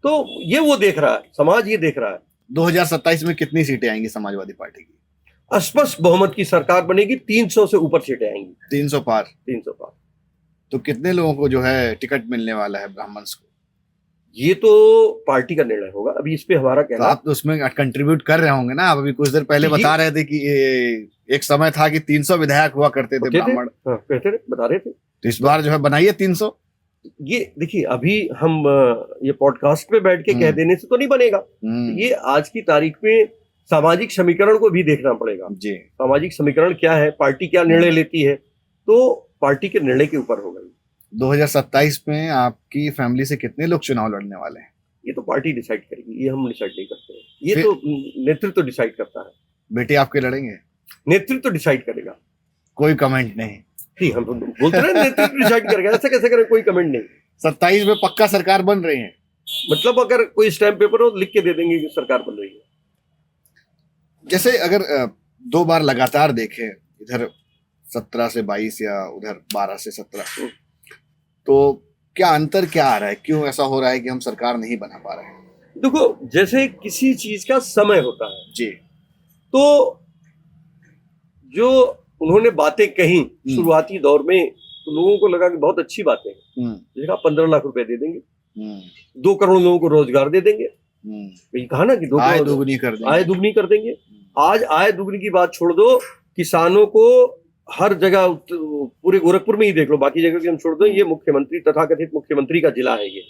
तो ये वो देख रहा है, समाज ये देख रहा है। 2027 में कितनी सीटें आएंगी समाजवादी पार्टी की? स्पष्ट बहुमत की सरकार बनेगी, 300 से ऊपर सीटें आएंगी। 300 पार? 300 पार। तो कितने लोगों को जो है टिकट मिलने वाला है ब्राह्मण्स को? ये तो पार्टी का निर्णय होगा। अभी इस पे हमारा कहना, तो आप तो उसमें कंट्रीब्यूट कर रहे होंगे ना। आप अभी कुछ देर पहले बता रहे थे कि एक समय था कि 300 विधायक हुआ करते थे ब्राह्मण। कहते थे, बता रहे थे। तो इस बार जो है बनाइए 300। ये देखिए, अभी हम ये पॉडकास्ट पे बैठ के कह देने से तो नहीं बनेगा। ये आज की तारीख में सामाजिक समीकरण को भी देखना पड़ेगा जी। सामाजिक समीकरण क्या है, पार्टी क्या निर्णय लेती है, तो पार्टी के निर्णय के ऊपर होगा। 2027 में आपकी फैमिली से कितने लोग चुनाव लड़ने वाले हैं? ये तो पार्टी डिसाइड करेगी, ये हम डिसाइड नहीं करते हैं। ये तो नेतृत्व डिसाइड करता है। बेटे आपके लड़ेंगे? नेतृत्व डिसाइड करेगा। कोई कमेंट नहीं? ठीक, हम तो बोलते रहे नेतृत्व डिसाइड करेगा, ऐसा कैसे करें? कोई कमेंट नहीं। 27 में पक्का सरकार बन रही है? मतलब अगर कोई स्टैम्प पेपर हो लिख के दे देंगे कि सरकार बन रही है। जैसे अगर 2 बार लगातार देखें, इधर 17 से 22 या उधर 12 से 17, तो क्या अंतर क्या आ रहा है? क्यों ऐसा हो रहा है कि हम सरकार नहीं बना पा रहे हैं? देखो, जैसे किसी चीज का समय होता है जी। तो जो उन्होंने बातें कही शुरुआती दौर में, तो लोगों को लगा कि बहुत अच्छी बातें हैं। जैसे कहा 15 लाख रुपए दे देंगे, 2 करोड़ लोगों को रोजगार दे देंगे। ये कहा ना कि 2 आय करोड़ दुगनी कर देंगे। आय दुगनी कर देंगे। आज आय दुगनी की बात छोड़ दो, किसानों को हर जगह, पूरे गोरखपुर में ही देख लो, बाकी जगह की हम छोड़ दो, ये मुख्यमंत्री, तथाकथित मुख्यमंत्री का जिला है ये।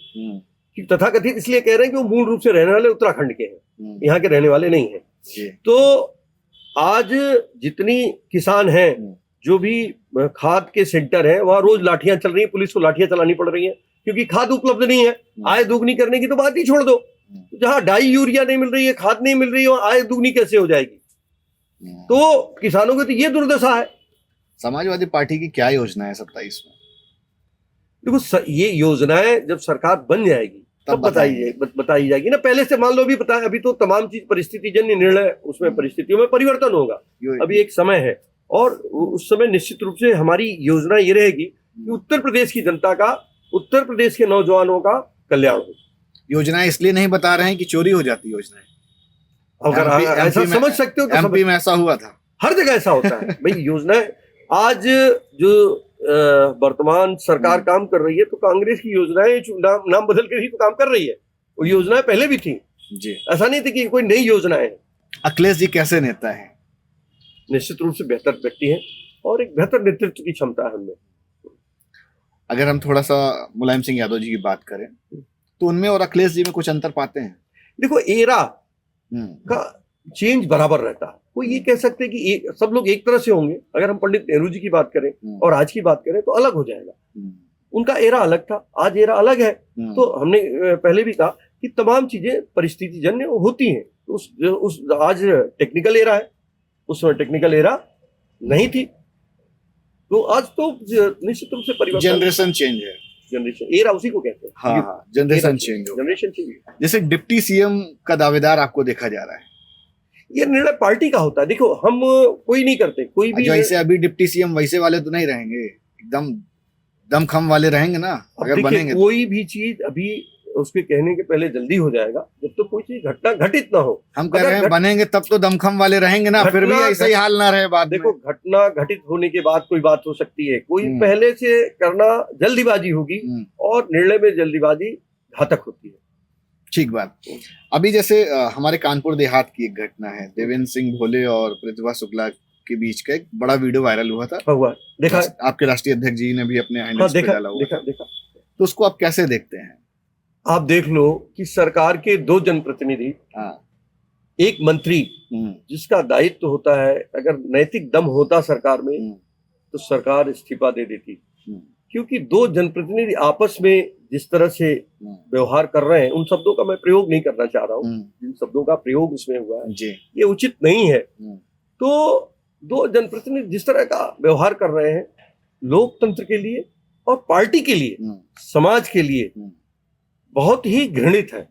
कि तथाकथित इसलिए कह रहे हैं कि वो मूल रूप से रहने वाले उत्तराखंड के हैं, यहाँ के रहने वाले नहीं हैं। तो आज जितनी किसान हैं, जो भी खाद के सेंटर हैं, वहां रोज लाठियां चल रही हैं, पुलिस को लाठियां चलानी पड़ रही हैं क्योंकि खाद उपलब्ध नहीं है। आय दोगुनी करने की तो बात ही छोड़ दो, जहां डाई यूरिया नहीं मिल रही है, खाद नहीं मिल रही है, आय दोगुनी कैसे हो जाएगी? तो किसानों की तो ये दुर्दशा है। समाजवादी पार्टी की क्या योजना है 27 में? देखो, ये योजनाएं जब सरकार बन जाएगी तब बताई जाएगी ना। पहले से मान लो भी बताएं, अभी तो तमाम चीज परिस्थिति जन्य निर्णय, उसमें परिस्थितियों में परिवर्तन होगा, अभी एक समय है। और उस समय निश्चित रूप से हमारी योजना ये रहेगी कि उत्तर प्रदेश की जनता का, उत्तर प्रदेश के नौजवानों का कल्याण हो। योजनाएं इसलिए नहीं बता रहे हैं कि चोरी हो जाती योजनाएं। अगर ऐसा समझ सकते हो तो एमपी में ऐसा हुआ था, हर जगह ऐसा होता है भाई। योजनाएं आज जो वर्तमान सरकार काम कर रही है, तो कांग्रेस की योजनाएं नाम बदल कर ही तो काम कर रही है। वो योजनाएं पहले भी थी जी, ऐसा नहीं थी कि कोई नई योजनाएं हैं। अखिलेश जी कैसे नेता है? निश्चित रूप से बेहतर व्यक्ति है और एक बेहतर नेतृत्व की क्षमता है उनमें। अगर हम थोड़ा सा मुलायम सिंह यादव जी की बात करें तो उनमें और अखिलेश जी में कुछ अंतर पाते हैं? देखो, एरा का चेंज बराबर रहता है। कोई ये कह सकते हैं कि सब लोग एक तरह से होंगे। अगर हम पंडित नेहरू जी की बात करें और आज की बात करें तो अलग हो जाएगा। उनका एरा अलग था, आज एरा अलग है। तो हमने पहले भी कहा कि तमाम चीजें परिस्थिति जन्य होती हैं। उस आज टेक्निकल एरा है, उस समय टेक्निकल एरा नहीं थी। तो आज तो निश्चित रूप से परिवर्तन, जनरेशन चेंज है। जनरेशन एरा उसी को कहते हैं। हाँ, जनरेशन चेंज हो, जनरेशन चेंज। जैसे डिप्टी सीएम का दावेदार आपको देखा जा रहा है, ये निर्णय पार्टी का होता है। देखो, हम कोई नहीं करते, कोई भी जैसे अभी डिप्टी सीएम वैसे वाले तो नहीं रहेंगे, एकदम दमखम वाले रहेंगे ना अगर बनेंगे। कोई भी चीज अभी उसके कहने के पहले जल्दी हो जाएगा जब तो कोई चीज घटना घटित ना हो। हम कह रहे हैं बनेंगे तब तो दमखम वाले रहेंगे ना, फिर भी ऐसा ही हाल ना रहे बाद में। देखो, घटना घटित होने के बाद कोई बात हो सकती है, कोई पहले से करना जल्दीबाजी होगी और निर्णय में जल्दीबाजी घातक होती है। ठीक बात। अभी जैसे हमारे कानपुर देहात की एक घटना है, देवेंद्र सिंह भोले और प्रतिभा शुक्ला के बीच का एक बड़ा वीडियो वायरल हुआ था। देखा, आपके राष्ट्रीय अध्यक्ष जी ने भी अपने हैंडल्स पे डाला हुआ था। तो उसको आप कैसे देखते हैं? आप देख लो कि सरकार के 2 जनप्रतिनिधि, एक मंत्री जिसका दायित्व होता है, अगर नैतिक दम होता सरकार में तो सरकार इस्तीफा दे देती। क्योंकि 2 जनप्रतिनिधि आपस में जिस तरह से व्यवहार कर रहे हैं, उन शब्दों का मैं प्रयोग नहीं करना चाह रहा हूँ, जिन शब्दों का प्रयोग उसमें हुआ है ये उचित नहीं है। तो 2 जनप्रतिनिधि जिस तरह का व्यवहार कर रहे हैं, लोकतंत्र के लिए और पार्टी के लिए, समाज के लिए बहुत ही घृणित है।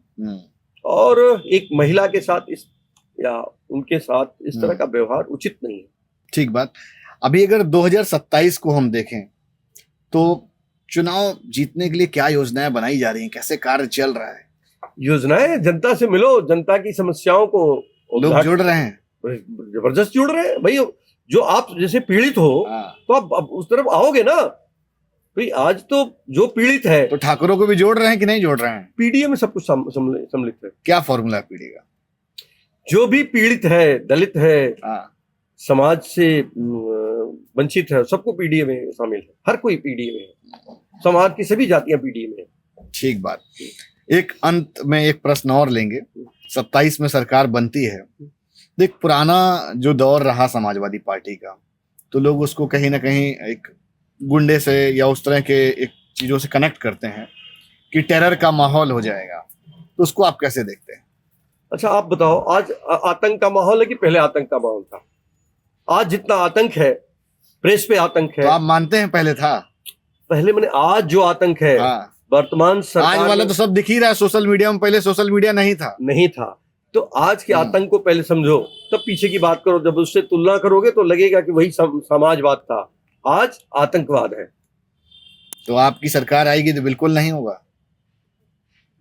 और एक महिला के साथ या उनके साथ इस तरह का व्यवहार उचित नहीं है। ठीक बात। अभी अगर 2027 को हम देखें तो चुनाव जीतने के लिए क्या योजनाएं बनाई जा रही हैं, कैसे कार्य चल रहा है? योजनाएं, जनता से मिलो, जनता की समस्याओं को लोग जुड़ रहे हैं, जबरदस्त जुड़ रहे हैं भाई। जो आप जैसे पीड़ित हो तो आप उस तरफ आओगे ना भाई। आज तो जो पीड़ित है, तो ठाकुरों को भी जोड़ रहे हैं कि नहीं जोड़ रहे हैं? पीडीए में सब कुछ सम्मिलित है। क्या फॉर्मूला है पीडीए का? जो भी पीड़ित है, दलित है, समाज से वंचित है, सबको पीडीए में शामिल है। हर कोई पीडीए में है, समाज की सभी जातियां पीडीए में है। ठीक बात। एक अंत में एक प्रश्न और लेंगे। 27 में सरकार बनती है, देख पुराना जो दौर रहा समाजवादी पार्टी का, तो लोग उसको कहीं ना कहीं एक गुंडे से या उस तरह के एक चीजों से कनेक्ट करते हैं कि टेरर का माहौल हो जाएगा। तो तो उसको आप कैसे देखते हैं? अच्छा आप बताओ, आज आतंक का माहौल है कि पहले आतंक का माहौल था? आज जितना आतंक है, प्रेस पे आतंक तो है, आप मानते हैं पहले था? पहले मैंने आज जो आतंक है, हाँ, वर्तमान आज सरकार वाला में तो सब दिख ही रहा है सोशल मीडिया में, पहले सोशल मीडिया नहीं था। नहीं था। तो आज के आतंक को पहले समझो, तब पीछे की बात करो। जब उससे तुलना करोगे तो लगेगा कि वही समाजवाद था, आज आतंकवाद है। तो आपकी सरकार आएगी तो बिल्कुल नहीं होगा।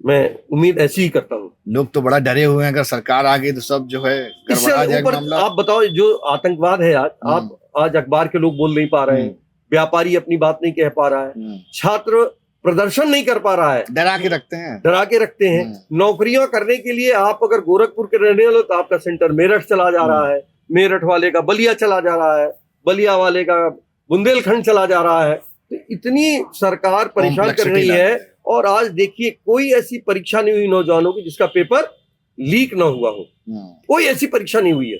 मैं उम्मीद ऐसी ही करता हूँ। लोग तो बड़ा डरे हुए हैं, अगर सरकार आ गई तो सब जो है इससे गड़बड़ा जाएगा ऊपर मामला। आप बताओ, जो आतंकवाद है आज, आप आज अखबार के लोग बोल नहीं पा रहे हैं, व्यापारी अपनी बात नहीं कह पा रहा है, छात्र प्रदर्शन नहीं कर पा रहा है, डरा के रखते हैं, डरा के रखते हैं। नौकरियां करने के लिए आप अगर गोरखपुर के रहने वाले हो तो आपका सेंटर मेरठ चला जा रहा है, मेरठ वाले का बलिया चला जा रहा है, बलिया वाले का बुंदेलखंड चला जा रहा है। तो इतनी सरकार परेशान कर रही है। और आज देखिए, कोई ऐसी परीक्षा नहीं हुई नौजवानों की जिसका पेपर लीक ना हुआ हो। कोई ऐसी परीक्षा नहीं हुई है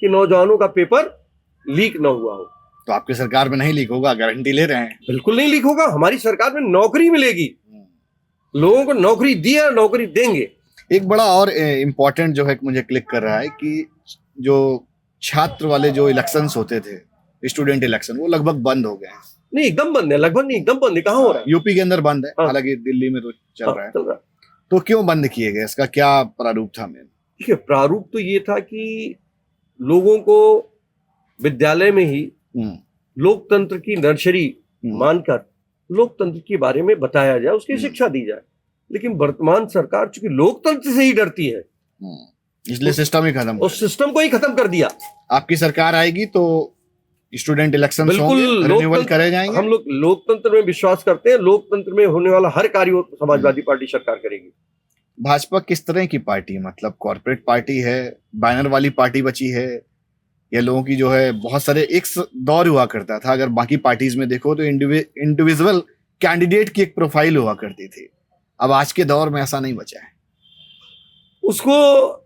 कि नौजवानों का पेपर लीक ना हुआ हो। तो आपकी सरकार में नहीं लीक होगा, गारंटी ले रहे हैं? बिल्कुल नहीं लीक होगा। हमारी सरकार में नौकरी मिलेगी, लोगों को नौकरी दिया, नौकरी देंगे। एक बड़ा और इम्पोर्टेंट जो है मुझे क्लिक कर रहा है कि जो छात्र वाले जो इलेक्शंस होते थे, स्टूडेंट इलेक्शन, वो लगभग बंद हो गए हैं। नहीं, एकदम बंद है। लगभग नहीं, एकदम बंद है। कहाँ हो रहा है? यूपी के अंदर बंद है, हाँ। हालांकि दिल्ली में तो चल रहा है। चल रहा है। तो क्यों बंद किए गए? इसका क्या प्रारूप था? मेन देखिए, प्रारूप तो ये था कि लोगों को विद्यालय में ही लोकतंत्र की नर्सरी मानकर लोकतंत्र के बारे में बताया जाए, उसकी शिक्षा दी जाए। लेकिन वर्तमान सरकार चूंकि लोकतंत्र से ही डरती है, इसलिए सिस्टम ही खत्म, उस सिस्टम को ही खत्म कर दिया। आपकी सरकार आएगी तो स्टूडेंट इलेक्शन बिल्कुल रिन्यूअल करे जाएंगे। हम लोग लोकतंत्र में विश्वास करते हैं। लोकतंत्र में होने वाला हर कार्य समाजवादी पार्टी सरकार करेगी। भाजपा किस तरह की पार्टी, मतलब कॉर्पोरेट पार्टी है, बैनर वाली पार्टी बची है, या लोगों की जो है बहुत सारे एक दौर हुआ करता था, अगर बाकी पार्टीज में देखो तो इंडिविजुअल कैंडिडेट की एक प्रोफाइल हुआ करती थी। अब आज के दौर में ऐसा नहीं बचा है। उसको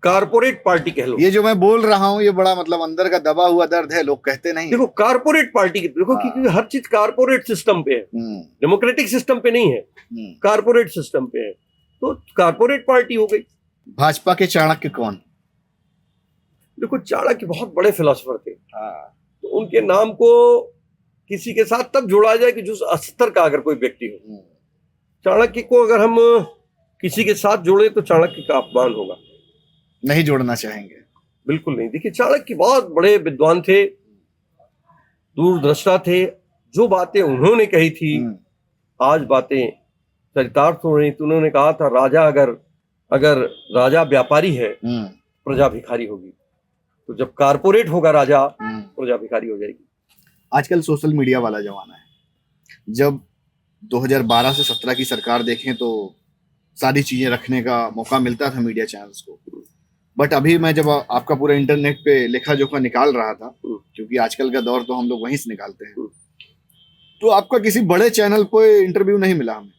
कारपोरेट पार्टी कह लो। ये जो मैं बोल रहा हूँ ये बड़ा मतलब अंदर का दबा हुआ दर्द है, लोग कहते नहीं। देखो, कारपोरेट पार्टी की देखो, क्योंकि हर चीज कारपोरेट सिस्टम पे है, डेमोक्रेटिक सिस्टम पे नहीं है, कारपोरेट सिस्टम पे है। तो कारपोरेट पार्टी हो गई। भाजपा के चाणक्य कौन? देखो, चाणक्य बहुत बड़े फिलोसोफर थे। तो उनके नाम को किसी के साथ तब जोड़ा जाए कि जो अस्तर का अगर कोई व्यक्ति हो। चाणक्य को अगर हम किसी के साथ जोड़े तो चाणक्य का अपमान होगा। नहीं जोड़ना चाहेंगे? बिल्कुल नहीं। देखिए, चाणक्य बहुत बड़े विद्वान थे, दूरदृष्टा थे। जो बातें उन्होंने कही थी, आज बातें चरितार्थ हो रही। तो उन्होंने कहा था, राजा अगर राजा व्यापारी है, प्रजा भिखारी होगी। तो जब कारपोरेट होगा राजा, प्रजा भिखारी हो जाएगी। आजकल सोशल मीडिया वाला जमाना है। जब 2012 से 17 की सरकार देखें तो सारी चीजें रखने का मौका मिलता था मीडिया चैनल्स को, बट अभी मैं जब आपका पूरा इंटरनेट पे लेखा जोखा निकाल रहा था, क्योंकि आजकल का दौर तो हम लोग वहीं से निकालते हैं, तो आपका किसी बड़े चैनल पे इंटरव्यू नहीं मिला हमें।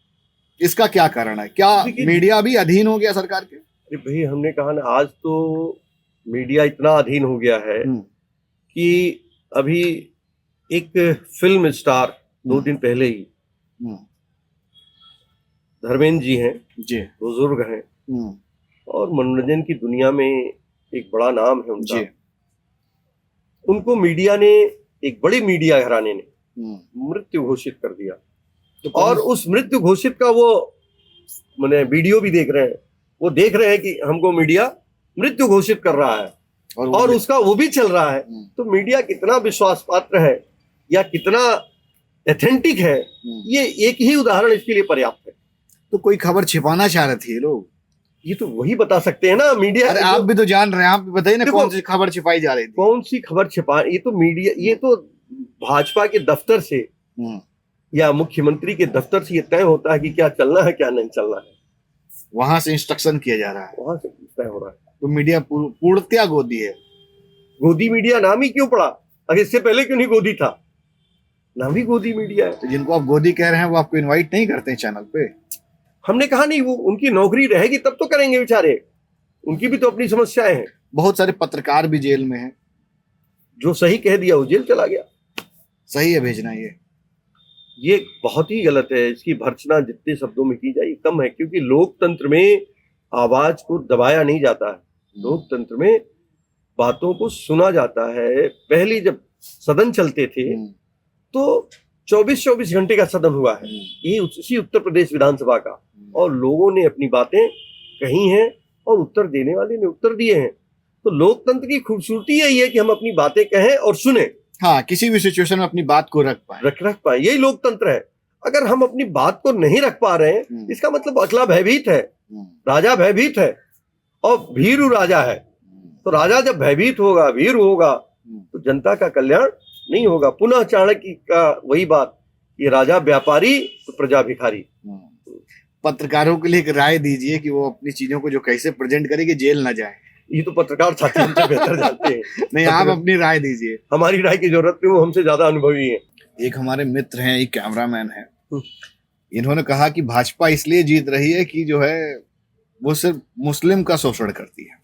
इसका क्या कारण है? क्या मीडिया भी अधीन हो गया सरकार के? अरे भाई, हमने कहा ना, आज तो मीडिया इतना अधीन हो गया है कि अभी एक फिल्म स्टार 2 दिन पहले ही, धर्मेंद्र जी हैं, बुजुर्ग हैं और मनोरंजन की दुनिया में एक बड़ा नाम है उनका। उनको मीडिया ने, एक बड़ी मीडिया घराने ने मृत्यु घोषित कर दिया। और उस मृत्यु घोषित का वो मैंने वीडियो भी देख रहे हैं। वो देख रहे हैं कि हमको मीडिया मृत्यु घोषित कर रहा है और उसका वो भी चल रहा है। तो मीडिया कितना विश्वास पात्र है या कितना एथेंटिक है, ये एक ही उदाहरण इसके लिए पर्याप्त है। तो कोई खबर छिपाना चाह रहे थे ये लोग, ये तो वही बता सकते हैं ना मीडिया। अरे आप भी तो जान रहे हैं, आप भी बताइए ना कौन सी खबर छिपाई जा रही थी? कौन सी खबर छिपा? ये तो मीडिया, ये तो भाजपा के दफ्तर से या मुख्यमंत्री के दफ्तर से ये तय होता है कि क्या चलना है क्या नहीं चलना है। वहां से इंस्ट्रक्शन किया जा रहा है, वहां से तय हो रहा है। तो मीडिया पूर्णतया गोदी है। गोदी मीडिया नाम ही क्यों पड़ा? अगर इससे पहले क्यों नहीं गोदी था? नाम ही गोदी मीडिया है। तो जिनको आप गोदी कह रहे हैं वो आपको इनवाइट नहीं करते हैं चैनल पे? हमने कहा नहीं, वो उनकी नौकरी रहेगी तब तो करेंगे बेचारे, उनकी भी तो अपनी समस्याएं हैं। बहुत सारे पत्रकार भी जेल में हैं। जो सही कह दिया वो जेल चला गया। सही है भेजना? ये बहुत ही गलत है। इसकी भर्त्सना जितने शब्दों में की जाए कम है, क्योंकि लोकतंत्र में आवाज को दबाया नहीं जाता है, लोकतंत्र में बातों को सुना जाता है। पहले जब सदन चलते थे तो 24-24 घंटे का सदन हुआ है, ये उसी उत्तर प्रदेश विधानसभा का, और लोगों ने अपनी बातें कही हैं और उत्तर देने वाले ने उत्तर दिए हैं। तो लोकतंत्र की खूबसूरती यही है कि हम अपनी बातें कहें और सुने, हाँ, किसी भी सिचुएशन में अपनी बात को रख पाए, यही लोकतंत्र है। अगर हम अपनी बात को नहीं रख पा रहे हैं, इसका मतलब अगला भयभीत है, राजा भयभीत है और भीरू राजा है। तो राजा जब भयभीत होगा, भीरू होगा, तो जनता का कल्याण नहीं होगा। पुनः चाणक्य का वही बात, ये राजा व्यापारी तो प्रजा भिखारी। पत्रकारों के लिए एक राय दीजिए कि वो अपनी चीजों को जो कैसे प्रेजेंट करे कि जेल ना जाए। ये तो पत्रकार साथी हमसे बेहतर जानते हैं। नहीं, आप अपनी राय दीजिए। हमारी राय की जरूरत नहीं, वो हमसे ज्यादा अनुभवी है। एक हमारे मित्र हैं, एक कैमरामैन है, इन्होंने कहा कि भाजपा इसलिए जीत रही है कि जो है वो सिर्फ मुस्लिम का शोषण करती है,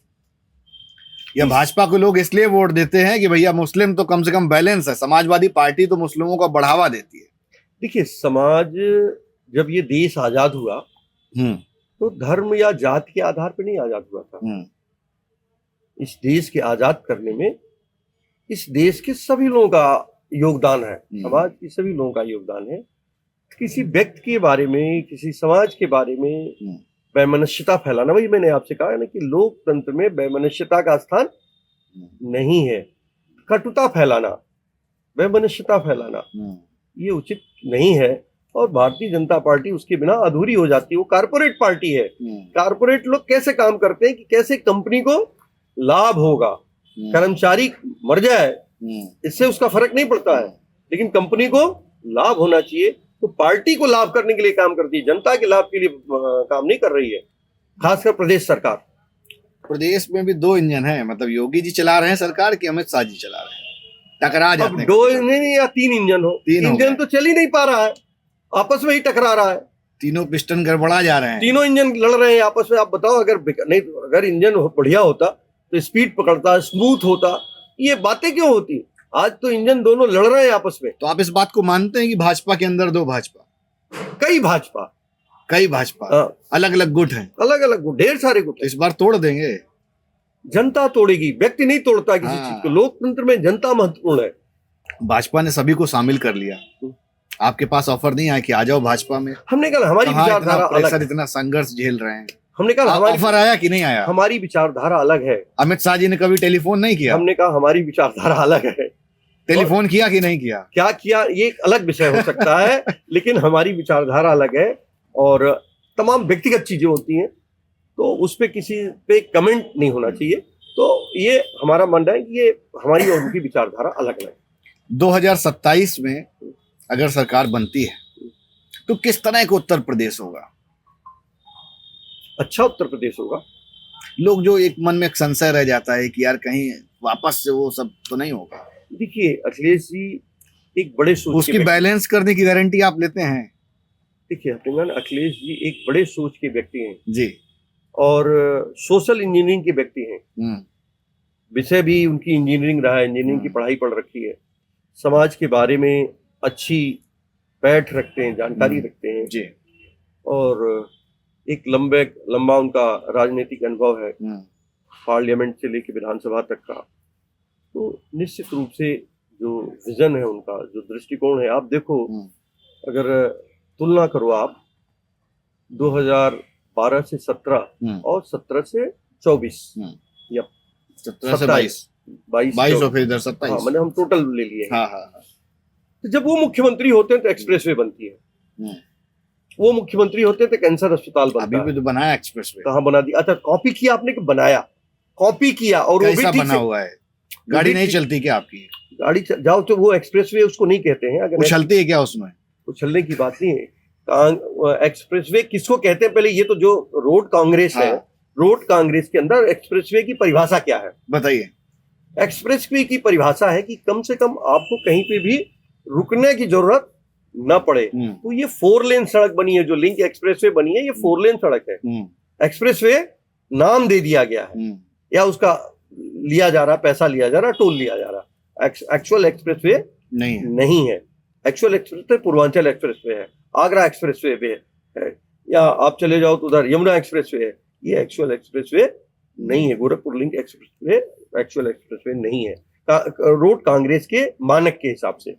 या भाजपा को लोग इसलिए वोट देते हैं कि भैया मुस्लिम तो कम से कम बैलेंस है, समाजवादी पार्टी तो मुस्लिमों को बढ़ावा देती है। देखिए, समाज जब ये देश आजाद हुआ तो धर्म या जाति के आधार पर नहीं आजाद हुआ था। इस देश के आजाद करने में इस देश के सभी लोगों का योगदान है, समाज के सभी लोगों का योगदान है। किसी व्यक्ति के बारे में, किसी समाज के बारे में वैमनस्यता फैलाना, वही मैंने आपसे कहा है ना कि लोकतंत्र में वैमनस्यता का स्थान नहीं है। कटुता फैलाना, वैमनस्यता फैलाना ये उचित नहीं है, और भारतीय जनता पार्टी उसके बिना अधूरी हो जाती है। वो कारपोरेट पार्टी है। कारपोरेट लोग कैसे काम करते हैं कि कैसे कंपनी को लाभ होगा, कर्मचारी मर जाए इससे उसका फर्क नहीं पड़ता है, लेकिन कंपनी को लाभ होना चाहिए। तो पार्टी को लाभ करने के लिए काम करती है, जनता के लाभ के लिए काम नहीं कर रही है, खासकर प्रदेश सरकार। प्रदेश में भी दो इंजन है, मतलब योगी जी चला रहे हैं सरकार की, अमित शाह जी चला रहे हैं, टकरा जाते हैं। दो नहीं या तीन इंजन हो, तीन इंजन तो चल ही नहीं पा रहा है, आपस में ही टकरा रहा है। तीनों पिस्टन गड़बड़ा जा रहे हैं, तीनों इंजन लड़ रहे हैं आपस में। आप बताओ, अगर इंजन बढ़िया होता तो स्पीड पकड़ता, स्मूथ होता, ये बातें क्यों होती? आज तो इंजन दोनों लड़ रहे हैं आपस में। तो आप इस बात को मानते हैं कि भाजपा के अंदर दो भाजपा, कई भाजपा अलग अलग गुट हैं, अलग अलग गुट, ढेर सारे गुट। इस बार तोड़ देंगे, जनता तोड़ेगी, व्यक्ति नहीं तोड़ता किसी चीज को। लोकतंत्र में जनता महत्वपूर्ण है। भाजपा ने सभी को शामिल कर लिया, आपके पास ऑफर नहीं आया कि आ जाओ भाजपा में? हमने कहा हमारी विचारधारा अलग है, इतना संघर्ष झेल रहे हैं। हमने कहा हमारी ऑफर आया कि नहीं आया? हमारी विचारधारा अलग है। अमित शाह जी ने कभी टेलीफोन नहीं किया? हमने कहा हमारी विचारधारा अलग है। टेलीफोन किया कि नहीं किया? क्या किया ये एक अलग विषय हो सकता है, लेकिन हमारी विचारधारा अलग है और तमाम व्यक्तिगत चीजें होती हैं, तो उस पे किसी पे कमेंट नहीं होना चाहिए। तो ये हमारा मानना है कि ये हमारी और उनकी विचारधारा अलग है। 2027 में अगर सरकार बनती है तो किस तरह का उत्तर प्रदेश होगा? अच्छा उत्तर प्रदेश होगा। लोग जो एक मन में एक संशय रह जाता है कि यार कहीं वापस से वो सब तो नहीं होगा। देखिए, अखिलेश जी एक बड़े सोच, उसकी बैलेंस करने की गारंटी आप लेते हैं? देखिए अखिलेश जी एक बड़े सोच के व्यक्ति हैं जी, और सोशल इंजीनियरिंग के व्यक्ति हैं। विषय भी उनकी इंजीनियरिंग रहा है, इंजीनियरिंग की पढ़ाई पढ़ रखी है, समाज के बारे में अच्छी पैठ रखते हैं, जानकारी रखते हैं जी, और एक लंबा उनका राजनीतिक अनुभव है, पार्लियामेंट से लेकर विधानसभा तक का। तो निश्चित रूप से जो विजन है उनका, जो दृष्टिकोण है, आप देखो, अगर तुलना करो आप 2012 से 17 और 17 से 24 या 17 से 22 और फिर इधर 27, हाँ, मैंने हम टोटल ले लिए। हाँ हाँ हाँ। तो जब वो मुख्यमंत्री होते हैं तो एक्सप्रेसवे बनती है, वो मुख्यमंत्री होते हैं तो कैंसर अस्पताल बनता है। अभी भी तो बनाया एक्सप्रेसवे, कहाँ बना दिया? अच्छा, कॉपी किया आपने कि बनाया? कॉपी किया, और वो भी ठीक बना हुआ है। गाड़ी नहीं चलती क्या आपकी? गाड़ी जाओ तो वो एक्सप्रेसवे उसको नहीं कहते हैं। अगर उछलती है क्या उसमें? उछलने की बात नहीं है। एक्सप्रेसवे किसको कहते हैं? पहले ये तो जो रोड कांग्रेस है, रोड कांग्रेस के अंदर एक्सप्रेसवे की परिभाषा क्या है बताइए? एक्सप्रेसवे की परिभाषा है कि कम से कम आपको कहीं पे भी रुकने की जरूरत न पड़े। तो ये 4 लेन सड़क बनी है, जो लिंक एक्सप्रेसवे बनी है, ये 4 लेन सड़क है। एक्सप्रेसवे नाम दे दिया गया है, या उसका लिया जा रहा, पैसा लिया जा रहा, टोल लिया जा रहा। एक्चुअल एक्सप्रेसवे नहीं है। एक्चुअल एक्सप्रेसवे पूर्वांचल एक्सप्रेसवे है, आगरा एक्सप्रेसवे है, या आप चले जाओ तो उधर यमुना एक्सप्रेसवे है, ये एक्चुअल एक्सप्रेसवे नहीं है। Gorakhpur link expressway actual expressway नहीं है। रोड कांग्रेस के मानक के हिसाब से।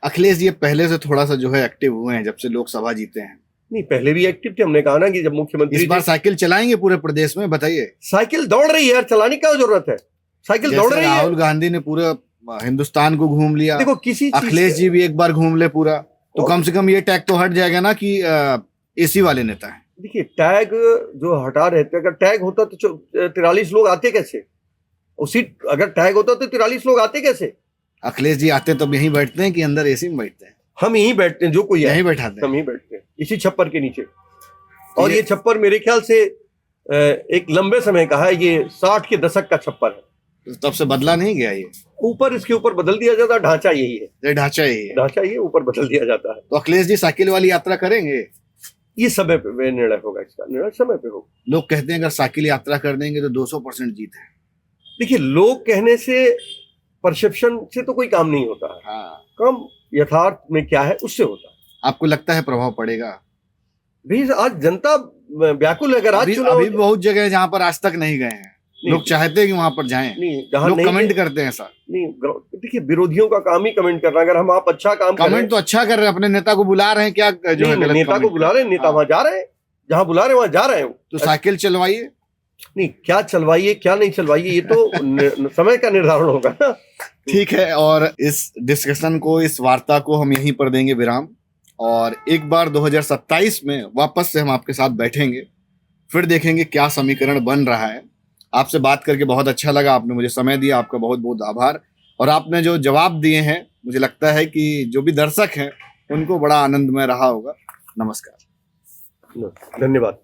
अखिलेश जी पहले से थोड़ा सा जो है एक्टिव हुए हैं जब से लोकसभा जीते हैं। नहीं, पहले भी एक्टिव थे। हमने कहा ना कि जब मुख्यमंत्री इस बार साइकिल चलाएंगे पूरे प्रदेश में, बताइए। साइकिल दौड़ रही है यार, चलाने की क्या जरूरत है, साइकिल दौड़ रही है। राहुल गांधी ने पूरे हिंदुस्तान को घूम लिया, देखो किसी अखिलेश जी भी एक बार घूम ले पूरा, तो कम से कम ये टैग तो हट जाएगा ना कि एसी वाले नेता है। देखिए टैग जो हटा रहे थे, अगर टैग होता तो 43 लोग आते कैसे? उसी अगर टैग होता तो 43 लोग आते कैसे? अखिलेश जी आते तो यहीं बैठते हैं कि अंदर एसी में बैठते हैं? हम यहीं बैठते हैं, जो कोई यहीं बैठाते हैं, हम यहीं बैठते हैं इसी छप्पर के नीचे। और ये छप्पर मेरे ख्याल से एक लंबे समय का है, ये 60 के दशक का छप्पर है। तब से बदला नहीं गया ये? ऊपर इसके ऊपर बदल दिया जाता है, ढांचा यही है, ये ढांचा यही है, ढांचा ये ऊपर बदल दिया जाता है। तो अखिलेश जी साइकिल वाली यात्रा करेंगे? ये समय पे निर्णय होगा, इसका निर्णय समय पे होगा। लोग कहते हैं अगर साइकिल यात्रा कर देंगे तो 200% जीत है। देखिए लोग कहने से, परसेप्शन से तो कोई काम नहीं होता है। हाँ, काम यथार्थ में क्या है उससे होता है। आपको लगता है प्रभाव पड़ेगा? भी आज जनता व्याकुल है। अगर आज अभी बहुत जगह है जहाँ पर आज तक नहीं गए हैं, लोग चाहते हैं कि वहां पर जाएं, नहीं, जहाँ लोग नहीं कमेंट करते हैं ऐसा। नहीं, देखिए विरोधियों का काम ही कमेंट करना। अगर हम आप अच्छा काम कमेंट तो अच्छा कर रहे हैं, अपने नेता को बुला रहे हैं, क्या जो है गलत नेता को बुला रहे हैं, नेता वहां जा रहे हैं, जहां बुला रहे हैं वहां जा रहे हैं। तो साइकिल चलवाइए। नहीं, क्या चलवाइए क्या नहीं चलवाइए ये तो समय का निर्धारण होगा ना। ठीक है, और इस डिस्कशन को, इस वार्ता को हम यहीं पर देंगे विराम, और एक बार 2027 में वापस से हम आपके साथ बैठेंगे, फिर देखेंगे क्या समीकरण बन रहा है। आपसे बात करके बहुत अच्छा लगा, आपने मुझे समय दिया, आपका बहुत बहुत आभार। और आपने जो जवाब दिए हैं, मुझे लगता है कि जो भी दर्शक हैं उनको बड़ा आनंदमय रहा होगा। नमस्कार। धन्यवाद।